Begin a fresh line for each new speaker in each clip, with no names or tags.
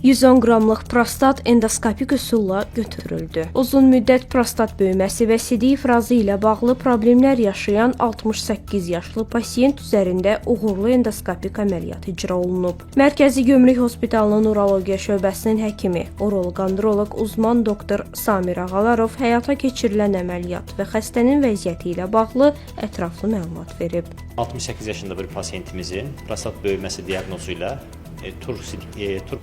110 qramlıq prostat endoskopik üsulla götürüldü. Uzun müddət prostat böyüməsi və sidik ifrazı ilə bağlı problemlər yaşayan 68 yaşlı pasiyent üzərində uğurlu endoskopik əməliyyat icra olunub. Mərkəzi Gömrük Hospitalının urologiya şöbəsinin həkimi, uroloq-androloq uzman doktor Samir Ağalarov həyata keçirilən əməliyyat və xəstənin vəziyyəti ilə bağlı ətraflı məlumat verib.
68 yaşında bir pasiyentimizin prostat böyüməsi diaqnozu ilə tur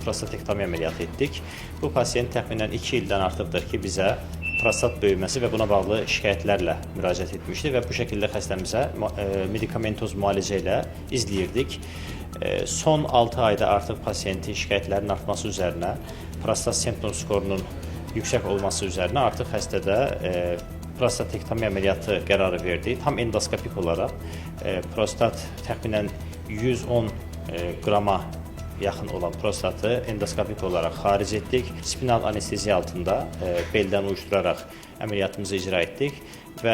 prostatektomi əməliyyatı etdik. Bu pasiyent təxminən 2 ildən artıqdır ki, bizə prostat böyüməsi və buna bağlı şikayətlərlə müraciət etmişdi və bu şəkildə xəstəmizə medikamentoz müalicə ilə izləyirdik. Son 6 ayda artıq pasiyentin şikayətlərinin artması üzərinə, prostat semptom skorunun yüksək olması üzərinə artıq xəstədə prostatektomi əməliyyatı qərarı verdi. Tam endoskopik olaraq prostat təxminən 110 qrama yaxın olan prostatı endoskopik olaraq xaric etdik. Spinal anesteziya altında beldən uyuşturaraq əməliyyatımızı icra etdik və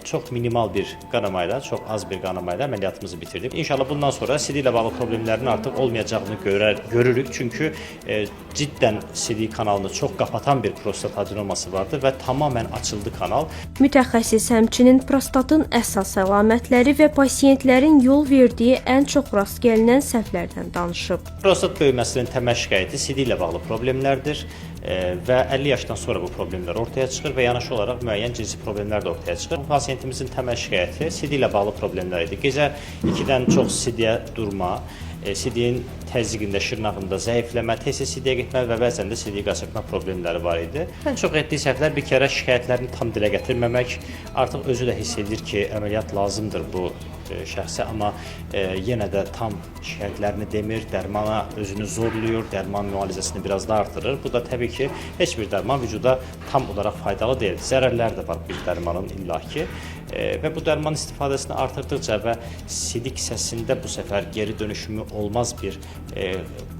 çox minimal bir qanamayla, çox az bir qanamayla əməliyyatımızı bitirdik. İnşallah bundan sonra sidik ilə bağlı problemlərin artıq olmayacağını görürük. Çünki ciddən sidik kanalını çox qapatan bir prostat adenoması vardı və tamamən açıldı kanal.
Mütəxəssis həmçinin prostatın əsas əlamətləri və pasiyentlərin yol verdiyi ən çox rast gəlinən səhvlərdən danışıb.
Prostat böyüməsinin təməl şikayəti sidik ilə bağlı problemlərdir və 50 yaşdan sonra bu problemlər ortaya çıxır və yanaşı olaraq müəyyən cinsi problemlər də ortaya çıxır. Pasiyentimizin təməl şikayəti sidik ilə bağlı problemlər idi. Gecə 2-dən çox sidiyə durma, sidiyin təzyiqində, şırnağında zəifləmə, tez-tez sidiyə getmə və bəzən də sidiyi qaçırtma problemləri var idi. Ən çox etdiyi səhvlər bir kərə şikayətlərini tam dilə gətirməmək, artıq özü də hiss edir ki, əməliyyat lazımdır bu şəxsə, amma yenə də tam şikayətlərini demir, dərmana özünü zorlayır, dərman müalicəsini biraz da artırır. Bu da təbii ki, heç bir dərman vücuda tam olaraq faydalı deyil. Zərərlər də var bir dərmanın illaki və bu dərman istifadəsini artırdıqca və sidik hissəsində bu səfər geri dönüşümü olmaz bir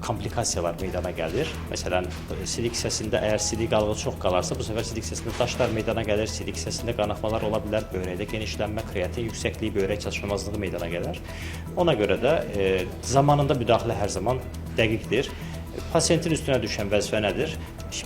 komplikasiyalar meydana gəlir. Məsələn, sidik hissəsində əgər sidik qalığı çox qalarsa, bu səfər sidik hissəsində daşlar meydana gəlir, sidik hissəsində qanaxmalar ola bilər, böyrəkdə genişlənmə, kreatin yüksəkliyi, böyrək çatışmamazlığı meydana gələr. Ona görə də zamanında müdaxilə hər zaman dəqiqdir. Pasiyentin üstünə düşən vəzifə nədir?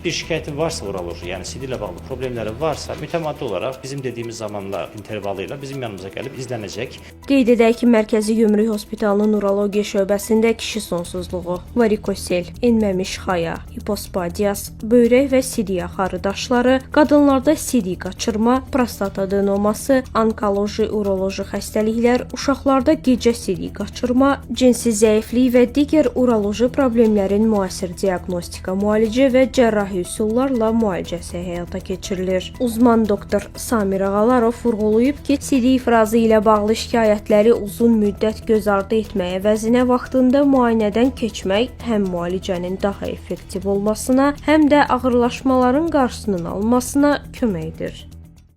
Bir şikayəti varsa uroloji, yəni sidik ilə bağlı problemləri varsa, mütəmadi olaraq bizim dediyimiz zamanla intervalı ilə bizim yanımıza gəlib izlənəcək.
Qeyd edək ki, Mərkəzi Gömrük Hospitalının urologiya şöbəsində kişi sonsuzluğu, varikosel, enməmiş xaya, hipospadiyas, böyrək və sidik axarı daşları, qadınlarda sidik qaçırma, prostat adenoması, onkoloji, uroloji xəstəliklər, uşaqlarda gecə sidik qaçırma, cinsi zəiflik və digər uroloji problemlərin müasir diaqnostika, müalicə və cərrahi üsullarla müalicəsi həyata keçirilir. Uzman doktor Samir Ağalarov vurğulayıb ki, sidik ifrazı ilə bağlı şikayətləri uzun müddət göz ardı etməyə əvəzinə vaxtında müayinədən keçmək həm müalicənin daha effektiv olmasına, həm də ağırlaşmaların qarşısının alınmasına köməkdir.